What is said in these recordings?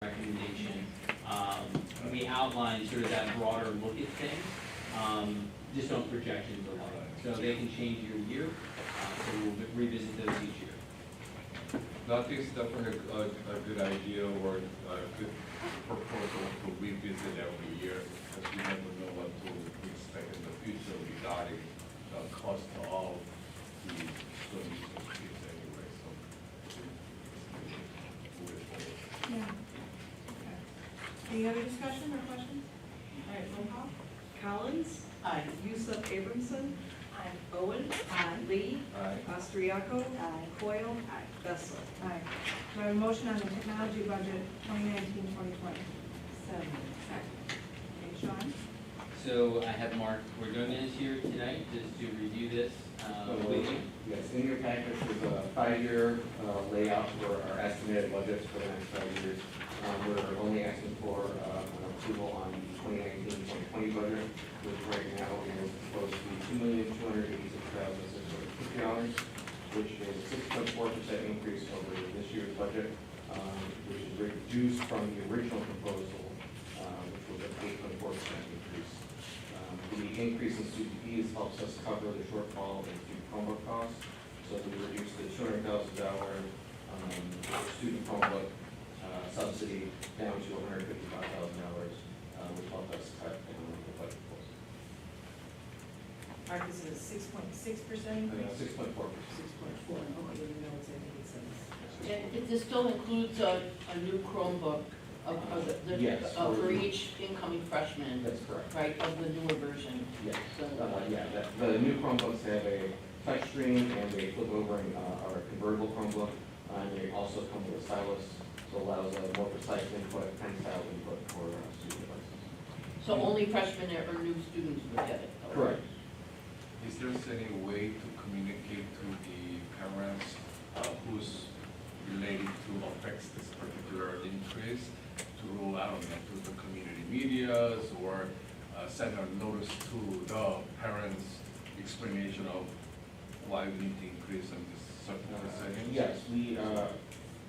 recommendation. We outline sort of that broader look at things, just don't projections alone. So they can change year to year, so we'll revisit those each year. That is definitely a good idea or a good proposal to revisit every year, because we never know what to expect in the future regarding the cost of the students and kids anyway, so. Move it forward. Yeah. Okay. Any other discussion or questions? All right, roll call. Collins. Aye. Yusuf Abramson. Aye. Owen. Aye. Lee. Aye. Austriaco. Aye. Coyle. Aye. Bessler. Aye. Do I have a motion on the technology budget 2019-2020? Second. Okay, Sean? So I have Mark Ordonez here tonight just to review this with you. Yes, in your package is a 5-year layout for our estimated budgets for the next 5 years. We're only asking for an approval on the 2019-2020 budget, which right now is supposed to be $2,286,650, which is a 6.4% increase over this year's budget, which is reduced from the original proposal, which was an 8.4% increase. The increase in student fees helps us cover the shortfall in student Chromebook costs. So we reduced the $200,000 student Chromebook subsidy down to $155,000, which helped us cut down on the budget proposal. Mark, this is a 6.6% increase? 6.4%. 6.4. Okay, you know, it's, I think it says. And this still includes a new Chromebook Yes. for each incoming freshman, That's correct. right, of the newer version. Yes. So, The new Chromebooks have a touchscreen and they flip over and are a convertible Chromebook. And they also come with a stylus, so allows a more precise input, pen style input for student devices. so only freshmen or new students would get it? Correct. Is there any way to communicate to the parents who's related to affects this particular increase to, I don't know, to the community medias or send a notice to the parents explanation of why we need to increase on this certain percentage? Yes,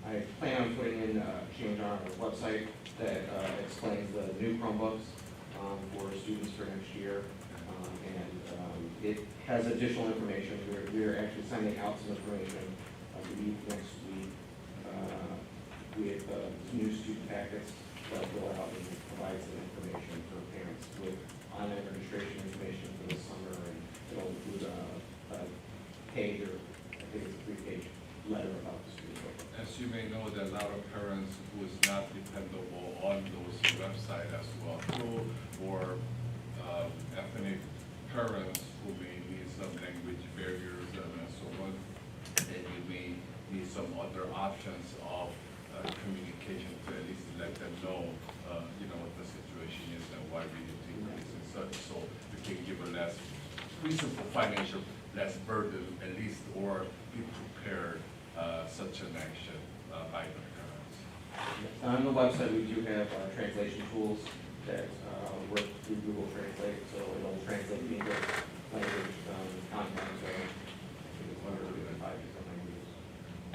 I plan on putting in a change on our website that explains the new Chromebooks for students for next year. And it has additional information. We're actually sending out some information, I believe, next week with new student packets that go out and provide some information for parents with online registration information for this summer. And it'll include a page, or I think it's a 3-page letter about the student book. As you may know, there are a lot of parents who is not dependable on those websites as well, too, or ethnic parents who may need some language barriers and so on. And you may need some other options of communication to at least let them know, what the situation is and why we need to increase and such, so we can give a less reasonable financial, less burden at least, or be prepared such an action by the parents. On the website, we do have translation tools that work through Google Translate, so it'll translate the English language content, so I think it's 105 different languages.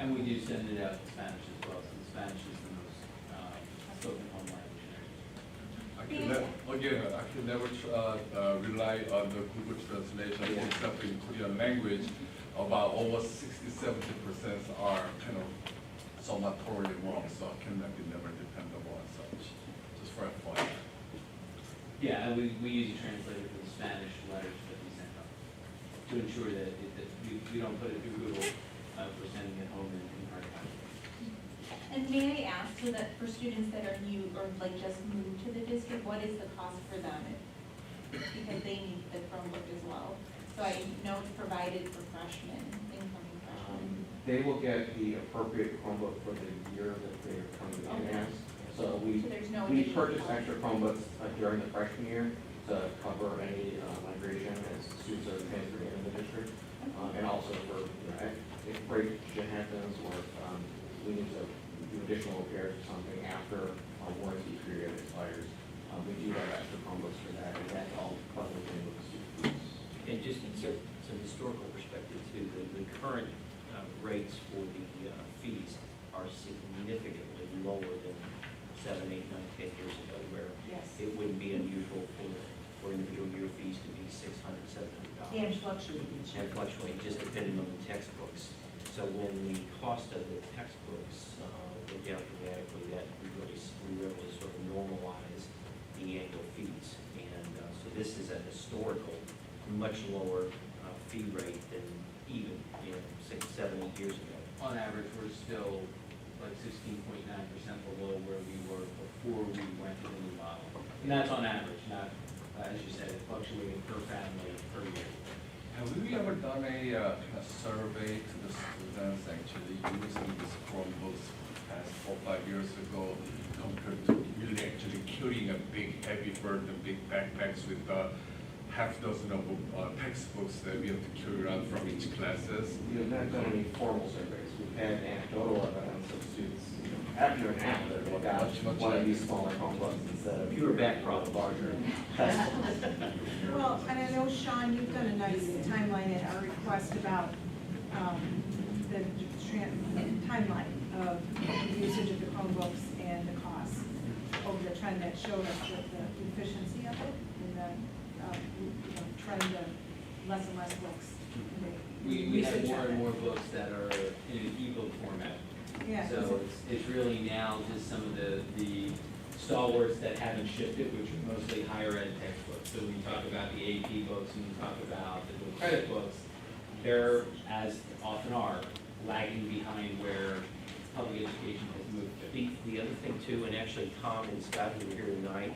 And we do send it out in Spanish as well, since Spanish is the most spoken home language in our district. I can never rely on the Google translation, Yeah. except in Korean language. About over 60–70% are kind of somewhat totally wrong, so I cannot be never dependable on such, just for FYI. Yeah, and we use a translator for the Spanish letters that we send out to ensure that we don't put it through Google for sending it home in hard copy. And may I ask, so that for students that are new or like just moved to the district, what is the cost for them? Because they need the Chromebook as well. So I know it's provided for freshmen, incoming freshmen. They will get the appropriate Chromebook for the year that they're coming in Okay. as. So we there's no we additional purchase cost. extra Chromebooks during the freshman year to cover any migration as students are transferred into the district. And also for, if break happens or we need to do additional repairs or something after our warranty period expires, we do have extra Chromebooks for that, and that's all covered in with the student fees. And just in some historical perspective too, the current rates for the fees are significantly lower than 7, 8, 9, 10 years ago, where Yes. it wouldn't be unusual for individual year fees to be $600, $700. And fluctuate each year. And fluctuate, just depending on the textbooks. So when the cost of the textbooks went down dramatically, that we were able to sort of normalize the annual fees. And so this is a historical, much lower fee rate than even, 6, 7, 8 years ago. On average, we're still like 16.9% below where we were before we went to the new model. And that's on average, not, as you said, fluctuating per family per year. Have we ever done a survey to the students actually using these Chromebooks past 4 or 5 years ago compared to really actually carrying a big heavy burden, big backpacks with half dozen of textbooks that we have to carry around from each classes? We have not done any formal surveys. We've had anecdotal evidence of students, after and after, they got Much one of these smaller Chromebooks instead of Fewer back problems. larger. Well, and I know, Sean, you've done a nice timeline at our request about the timeline of the usage of the Chromebooks and the costs over the trend that showed us the efficiency of it and the trend of less and less books. We have more and more books that are in an ebook format. Yeah. So it's really now just some of the stalwarts that haven't shifted, which are mostly higher ed textbooks. So when you talk about the AP books and you talk about the dual credit books, they're, as often are, lagging behind where public education has moved to. The other thing too, and actually Tom and Scott who were here tonight,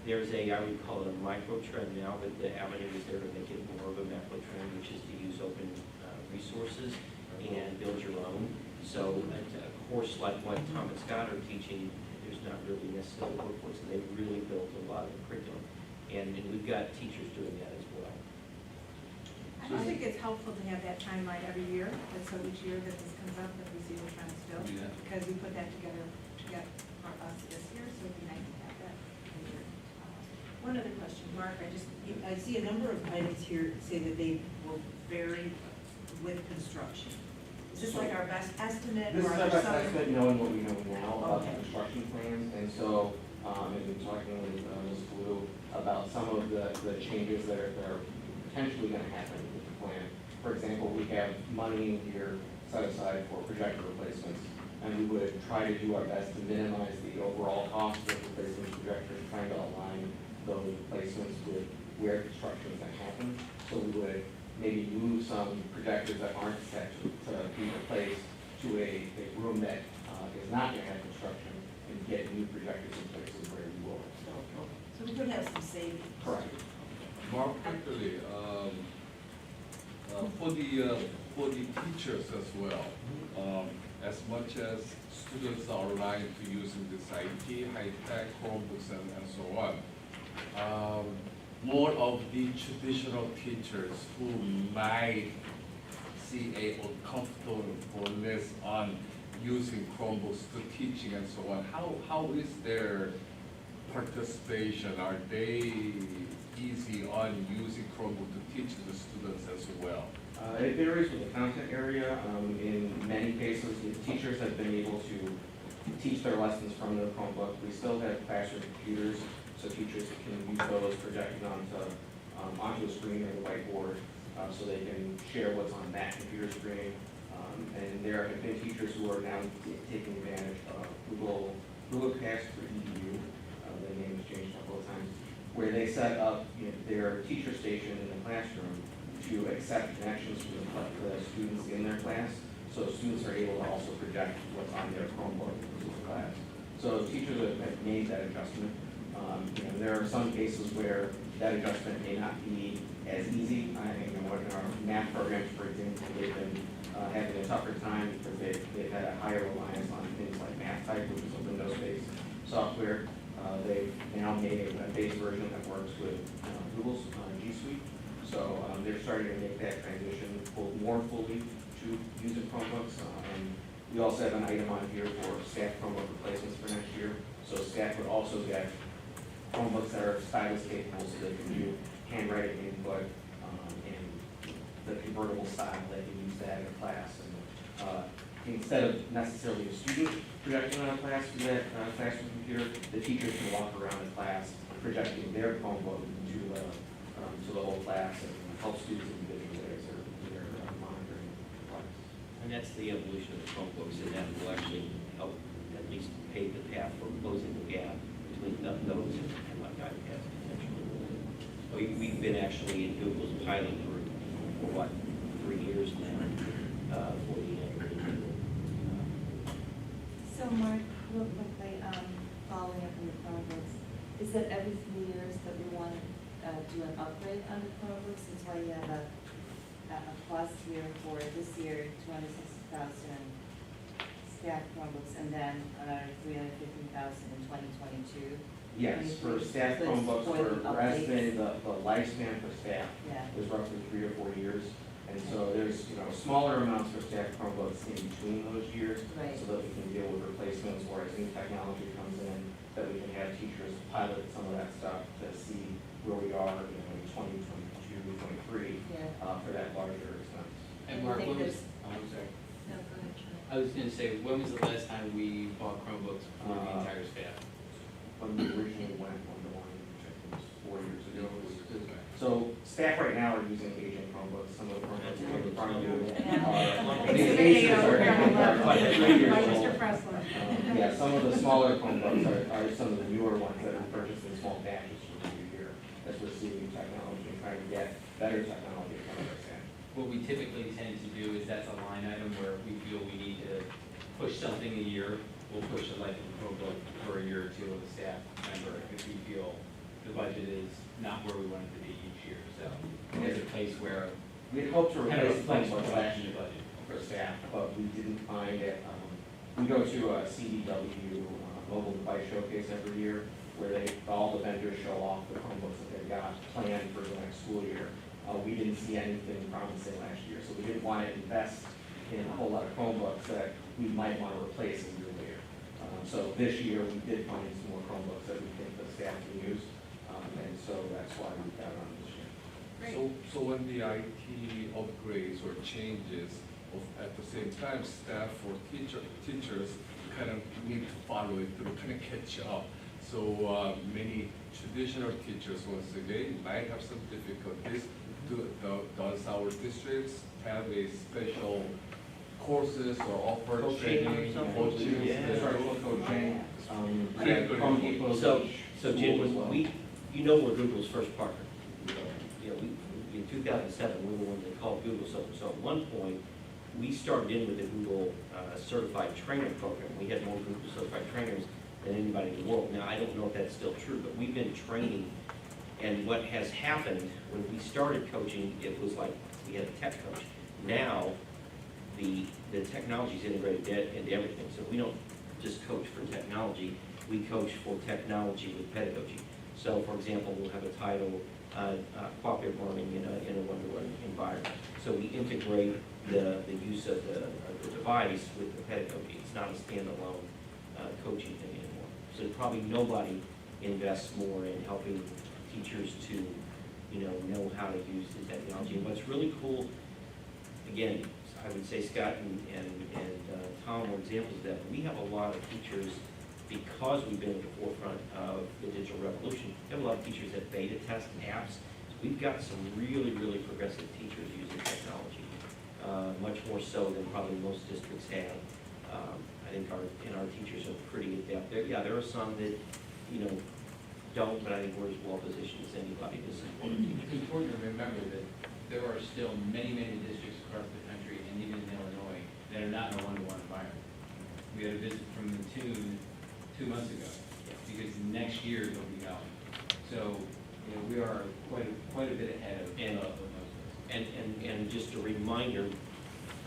there's I would call it a micro trend now, but the avenue is there to make it more of a macro trend, which is to use open resources and build your own. So a course like what Tom and Scott are teaching, there's not really necessarily workforce, and they've really built a lot of the curriculum. And we've got teachers doing that as well. I just think it's helpful to have that timeline every year, and so each year that this comes up, that we see the trends still. Yeah. Because we put that together to get for us this year, so it'd be nice to have that every year. One other question, Mark, I see a number of items here say that they will vary with construction. Is this like our best estimate? This is or our are there best some- estimate, knowing what we know now of Okay. construction plans, and so, I've been talking with Ms. Blue about some of the changes that are potentially gonna happen with the plan. For example, we have money here set aside for projector replacements, and we would try to do our best to minimize the overall cost of replacing projectors, trying to align those replacements with where construction is gonna happen. So we would maybe move some projectors that aren't set to be replaced to a room that is not gonna have construction and get new projectors in places where we will. So we could have some savings. Correct. Mark, quickly, for the teachers as well, as much as students are aligned to using this IT, high-tech Chromebooks and so on, more of the traditional teachers who might see a uncomfortableness on using Chromebooks to teaching and so on, how is their participation? Are they easy on using Chromebook to teach the students as well? It varies with the content area. In many cases, the teachers have been able to teach their lessons from their Chromebook. We still have classroom computers, so teachers can use those projected onto a screen or the whiteboard, so they can share what's on that computer screen. And there have been teachers who are now taking advantage of Google Cast for EDU, the name has changed a couple of times, where they set up their teacher station in the classroom to accept connections from the students in their class, so students are able to also project what's on their Chromebook to the class. So teachers have made that adjustment. There are some cases where that adjustment may not be as easy. In our math programs, for example, they've been having a tougher time because they've had a higher reliance on things like MathType, which is a Windows-based software. They've now made a base version that works with Google's G Suite. So they're starting to make that transition more fully to using Chromebooks. And we also have an item on here for staff Chromebook replacements for next year. So staff would also get Chromebooks that are stylus capable, so they can do handwriting input and the convertible style. They can use that in class. And instead of necessarily a student projecting on a class through that classroom computer, the teachers can walk around the class projecting their Chromebook to the whole class and help students individually as they're monitoring the class. And that's the evolution of the Chromebooks, and that will actually help at least pave the path for closing the gap between those and like iPads potentially. We've been actually in Google's pilot group for what, 3 years now, for the Android. So Mark, real quickly, following up on the Chromebooks, is that every 3 years that we want to do an upgrade on the Chromebooks? That's why you have a plus here for this year, 260,000 staff Chromebooks, and then another 350,000 in 2022? Yes, for staff So it's Chromebooks, for the whereas updates. the lifespan for staff Yeah. is roughly 3 or 4 years. And so there's, smaller amounts for staff Chromebooks in between those years, Right. so that we can deal with replacements or as new technology comes in, that we can have teachers pilot some of that stuff to see where we are, in 2022, 23, Yeah. for that larger expense. And I Mark, think when was, there's- oh, I'm sorry. No, go ahead, Charlie. I was gonna say, when was the last time we bought Chromebooks for the entire staff? When we originally went one-to-one, which I think was 4 years ago. So staff right now are using aging Chromebooks, some of the Chromebooks that are in front of you are. It's the the cases video are- we're gonna love. are 3 years By old. Mr. Pressler. Yeah, some of the smaller Chromebooks are some of the newer ones that are purchased in small batches from year to year. As we're seeing technology and trying to get better technology from our staff. What we typically tend to do is that's a line item where if we feel we need to push something a year, we'll push a life of Chromebook for a year or two of a staff member if we feel the budget is not where we want it to be each year. So it's a place where We had hoped to kind of replace reflects Chromebooks what's last in the year budget. for staff, but we didn't find it. We go to a CDW mobile device showcase every year, where all the vendors show off the Chromebooks that they've got planned for the next school year. We didn't see anything promising last year, so we didn't want to invest in a whole lot of Chromebooks that we might want to replace a year later. So this year, we did find some more Chromebooks that we think the staff can use, and so that's why we got on this year. So when the IT upgrades or changes, at the same time, staff or teachers kind of need to follow it through, kind of catch up. So many traditional teachers, once again, might have some difficulties. Does our districts have a special courses or offer Coaching or training? something? Coaching? Yeah. Start with coaching, Critical Chrome Depot. So, each so school Jim, as well. we're Google's first partner. In 2007, we were the one that called Google, so at one point, we started in with the Google Certified Trainer Program. We had more Google Certified Trainers than anybody in the world. Now, I don't know if that's still true, but we've been training, and what has happened, when we started coaching, it was like we had a tech coach. Now, the technology's integrated into everything, so we don't just coach for technology, we coach for technology with pedagogy. So, for example, we'll have a title, cooperative learning in a one-to-one environment. So we integrate the use of the device with the pedagogy. It's not a standalone coaching thing anymore. So probably nobody invests more in helping teachers to, know how to use the technology. And what's really cool, again, I would say Scott and Tom were examples of that. We have a lot of teachers, because we've been at the forefront of the digital revolution, we have a lot of teachers that beta test apps. We've got some really, really progressive teachers using technology, much more so than probably most districts have. I think our teachers are pretty adept. There are some that, don't, but I think we're as well positioned as anybody to support our teachers. It's important to remember that there are still many, many districts across the country, and even in Illinois, that are not in a one-to-one environment. We had a visit from Mattoon 2 months ago, because next year they'll be going. So, we are quite a bit ahead of most of us. And just a reminder,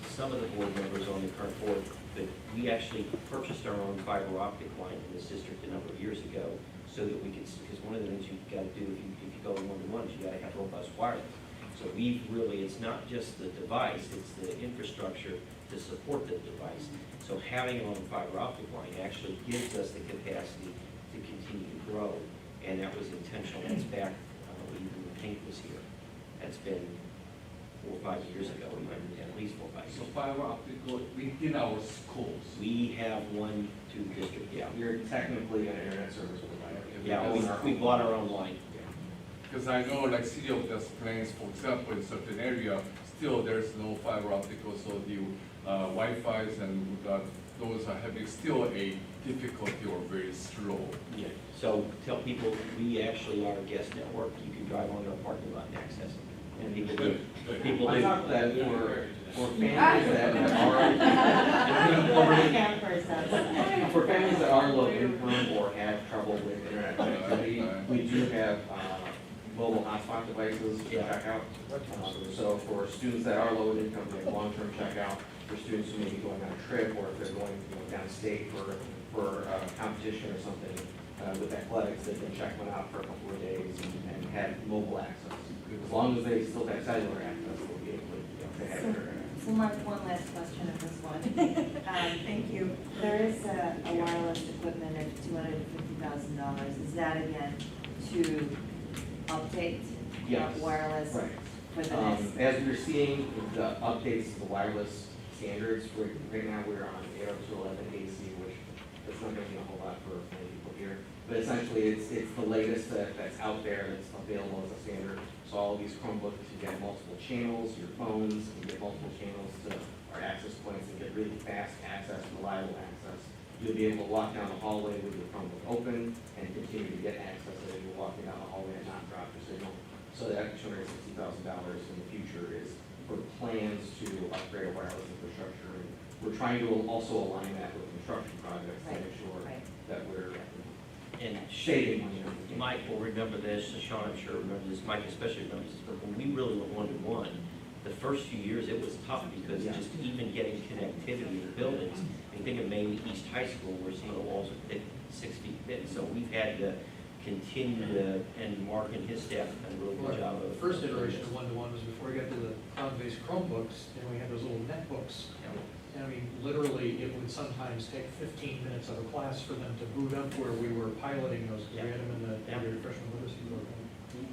some of the board members on the current board, that we actually purchased our own fiber optic line in this district a number of years ago, so that we could, because one of the things you've got to do if you go one-to-one is you got to have robust wireless. So it's not just the device, it's the infrastructure to support the device. So having our own fiber optic line actually gives us the capacity to continue to grow, and that was intentional. That's back even when Hank was here. That's been 4 or 5 years ago, even, at least 4 or 5 So years. fiber optical within our schools. We have one to the district, yeah. We're technically an internet service provider. Yeah, we bought our own line. Because I know like City of Des Plaines, for example, in certain area, still there's no fiber optical, so the Wi-Fi's and those are having still a difficulty or very slow. Yeah. So tell people, we actually are a guest network. You can drive onto our parking lot and access it. And people do. People On do. top of that, for families that are, for families that are low income or have trouble with internet connectivity, we do have mobile hotspot devices to check out. So for students that are low income, we have long-term checkout. For students who may be going on a trip, or if they're going downstate for competition or something with athletics, they can check one out for a couple of days and have mobile access. As long as they still have cellular access, they'll be able to have internet. So Mark, one last question of this one. Thank you. There is a wireless equipment of $250,000. Is that again to update Yes. wireless Right. for the next? As we're seeing the updates to the wireless standards, right now we're on 802.11 AC, which that's not gonna be a whole lot for many people here. But essentially, it's the latest that's out there that's available as a standard. So all of these Chromebooks, you get multiple channels, your phones, you get multiple channels to our access points and get really fast access, reliable access. You'll be able to walk down the hallway with your Chromebook open and continue to get access as you're walking down the hallway and not drop your signal. So that $260,000 in the future is for plans to upgrade our wireless infrastructure. And we're trying to also align that with construction projects to make sure Right. that we're And saving money on the. Mike will remember this, Sean, I'm sure remembers this, Mike especially remembers this, but when we really went one-to-one, the first few years, it was tough because Yeah. just even getting connectivity in the buildings, you think of Maine East High School, where some of the walls are thick, 6 feet thick, so we've had to continue to, and Mark and his staff have done a really good job of. The first iteration of one-to-one was before we got to the cloud-based Chromebooks, and we had those little netbooks. And I mean, literally, it would sometimes take 15 minutes of a class for them to boot up where we were piloting those, because we had them in the freshman literacy program.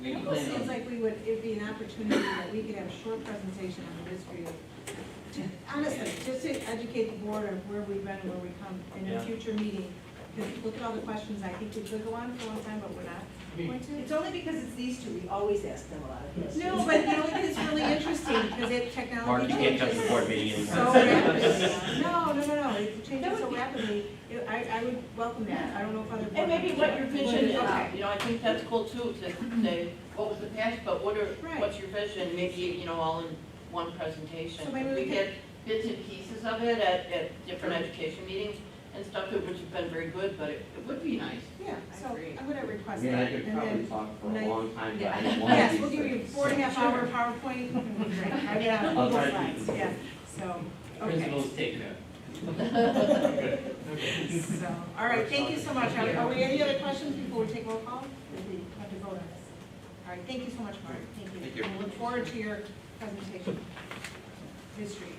It almost seems like it'd be an opportunity that we could have a short presentation on the history of, honestly, just to educate the board of where we've been and where we come in a Yeah. future meeting. Because look at all the questions, I think we could go on for a long time, but we're not going to. It's only because it's these two, we always ask them a lot of questions. No, but you know, it's really interesting because Mark, technology you can't come to changes the board meeting so anymore. rapidly. No, it changes so rapidly. I would welcome that. I don't know if other. And maybe what your vision is, Okay. you know, I think that's cool too, to say, what was the past, but Right. what's your vision, maybe, you know, all in one presentation. So maybe we We could- get bits and pieces of it at different education meetings and stuff, which has been very good, but it would be nice. Yeah, so agree. I'm gonna I request mean, that. I could and probably then- talk for a nice- long time, but Yeah. I don't want to. Yes, we'll give you 4.5-hour PowerPoint. Great. I mean, on I'll both try to keep slides, it. yeah, so, okay. Principals take note. So, all right, thank you so much. Are we any other questions before we take roll call? We have to vote on this. All right, thank you so much, Mark. Thank you. Thank you. And we look forward to your presentation, history.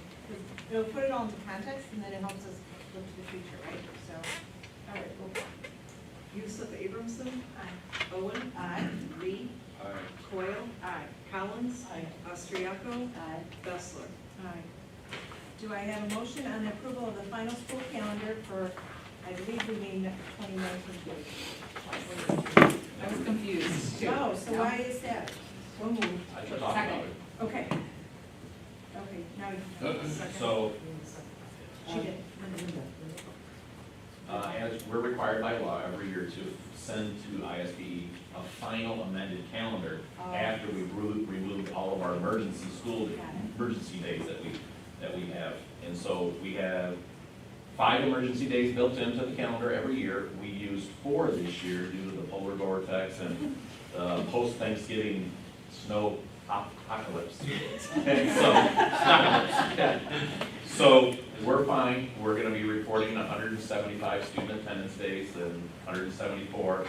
It'll put it all into context, and then it helps us look to the future, right? So, all right, roll call. Yusuf Abramson. Aye. Owen. Aye. Reed. Coyle. Aye. Collins. Aye. Austriaco. Aye. Bessler. Aye. Do I have a motion on the approval of the final school calendar for, I believe we mean 2019? I was confused. Oh, so why is that? So moved. I should talk about it. Okay. Okay, now you. second. So, She did. as we're required by law every year to send to ISBE a final amended calendar Oh. after we've removed all of our emergency emergency days that we have. And so we have 5 emergency days built into the calendar every year. We used 4 this year due to the polar vortex and post-Thanksgiving snow apocalypse. So we're fine. We're gonna be reporting 175 student attendance days and 174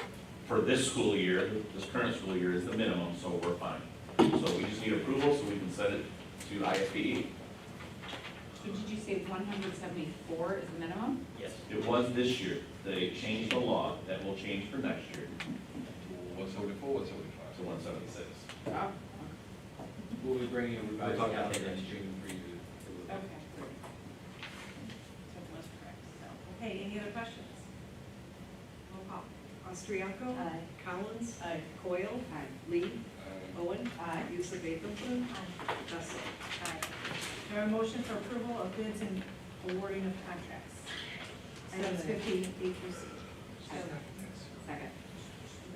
for this school year. This current school year is the minimum, so we're fine. So we just need approval so we can send it to ISBE. So did you say 174 is the minimum? Yes. It was this year. They changed the law. That will change for next year 174, 175. to 176. Oh, We'll be bringing a revised talking about calendar that in next June for you to look at. Okay, great. So it was correct, so. Okay, any other questions? Roll call. Austriaco? Aye. Collins? Aye. Coyle? Lee? Owen? Aye. Yusuf Abramson? Bessel? Aye. Do I have a motion for approval of bids and awarding of contracts? Items 50, A through C. Second.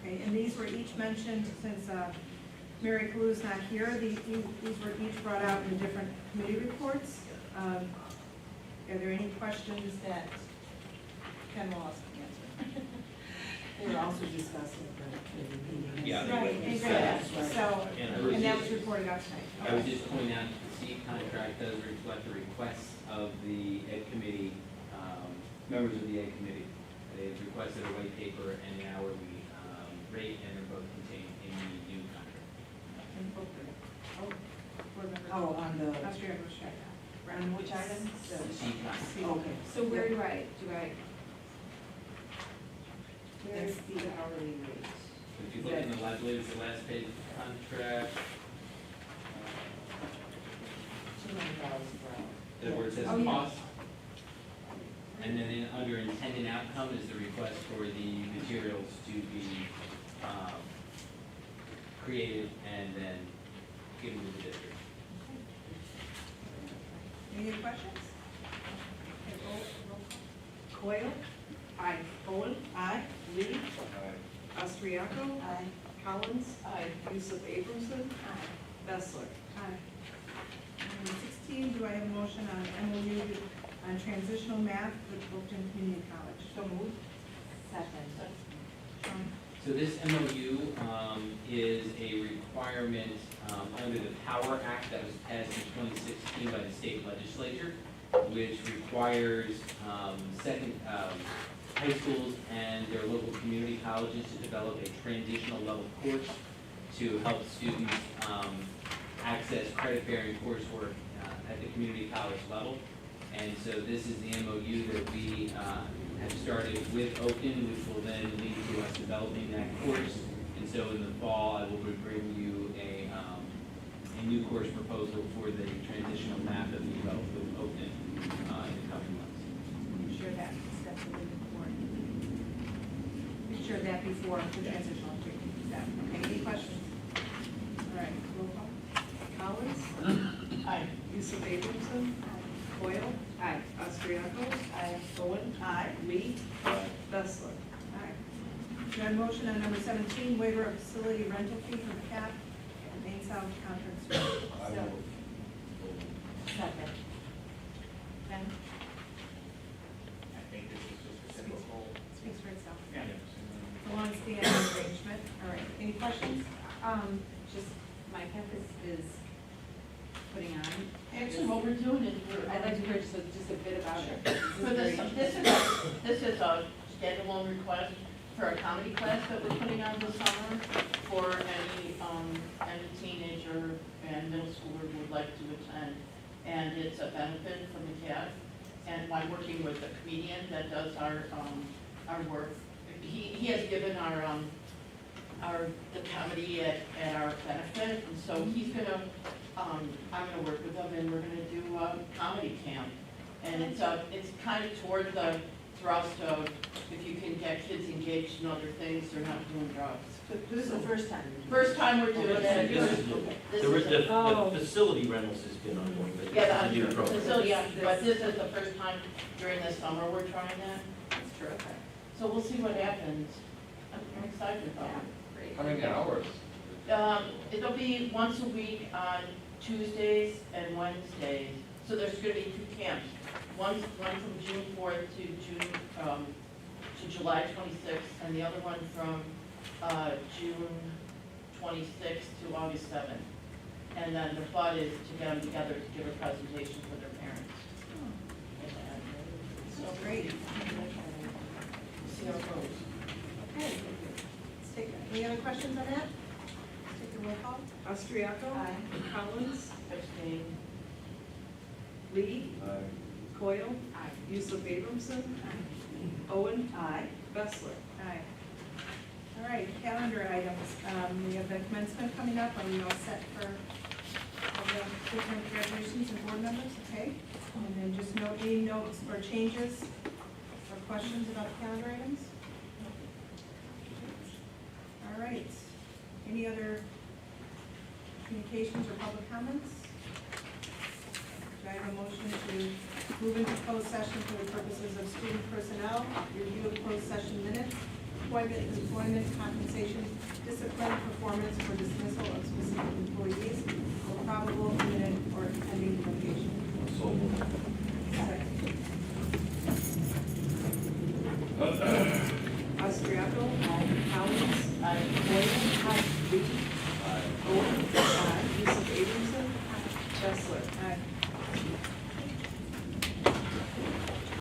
Okay, and these were each mentioned, since Mary Kalu's not here, these were each brought out in different committee reports. Are there any questions that Ken Wallace can answer? They were also discussing the meeting. Yeah, they Right, would and discuss. great. So, And I was and that was just- reported out tonight. I would just point out that the seat contract does reflect the requests of the Ed Committee, members of the Ed Committee. They have requested a white paper and an hourly rate, and they're both contained in the new contract. Oh, board member. Oh, on the, Austria, go check that. on which item? The seat contract. Okay. So where do I, That's the hourly rate. If you look in the, I believe it's the last page of the contract, $200 per hour. where it says Oh, yeah. cost. And then under intended outcome is the request for the materials to be created and then given to the district. Any other questions? Okay, roll call. Coyle? Aye. Owen? Aye. Lee? Austriaco? Aye. Collins? Aye. Yusuf Abramson? Bessler? Aye. Number 16, do I have a motion on MOU on transitional math with Brooklyn Community College? So moved. Second. Sean? So this MOU is a requirement under the Power Act that was passed in 2016 by the state legislature, which requires high schools and their local community colleges to develop a transitional level course to help students access credit-bearing coursework at the community college level. And so this is the MOU that we have started with Oakton, which will then lead to us developing that course. And so in the fall, I will bring you a new course proposal for the transitional math that we developed with Oakton in the coming months. Share that, that's really important. We shared that before the transitional step. Okay, any questions? All right, roll call. Collins? Aye. Yusuf Abramson? Coyle? Aye. Austriaco? Aye. Owen? Aye. Lee? Bessler? Aye. Do I have a motion on number 17, waiver of facility rental fee for the CAP and Main South Conference? I So, will- Second. Ken, I think this is just a typical. speaks for itself. Yeah. It's a long-standing arrangement. All right, any questions? just, my campus is putting on. Actually, what we're doing is I'd like to hear just a bit about it. For this is a standalone request for a comedy class that we're putting on this summer for any teenager and middle schooler who would like to attend. And it's a benefit from the CAF. And I'm working with a comedian that does our work. He has given the comedy at our benefit, and so he's gonna, I'm gonna work with him, and we're gonna do a comedy camp. And it's kind of toward the thrust of, if you can get kids engaged in other things, they're not doing drugs. This is the first time. First time we're doing it. This is, This the, is the facility rentals has been ongoing, but this is Yeah, a new program. yeah, but this is the first time during the summer we're trying that. That's terrific. So we'll see what happens. I'm excited about it. Great. How many hours? It'll be once a week on Tuesdays and Wednesdays. So there's gonna be two camps. One from June 4th to July 26th, and the other one from June 26th to August 7th. And then the thought is to get them together to give a presentation for their parents. So great. See how it goes. Okay. Let's take, any other questions on that? Let's take a roll call. Austriaco? Aye. Collins? Abstain. Lee? Aye. Coyle? Aye. Yusuf Abramson? Owen? Aye. Bessler? Aye. All right, calendar items. We have the commencement coming up. Are we all set for the different graduations and board members, okay? And then just note any notes or changes or questions about the calendar items? All right. Any other communications or public comments? Do I have a motion to move into closed session for the purposes of student personnel, review of closed session minutes, appointment, employment, compensation, discipline, performance, or dismissal of specific employees,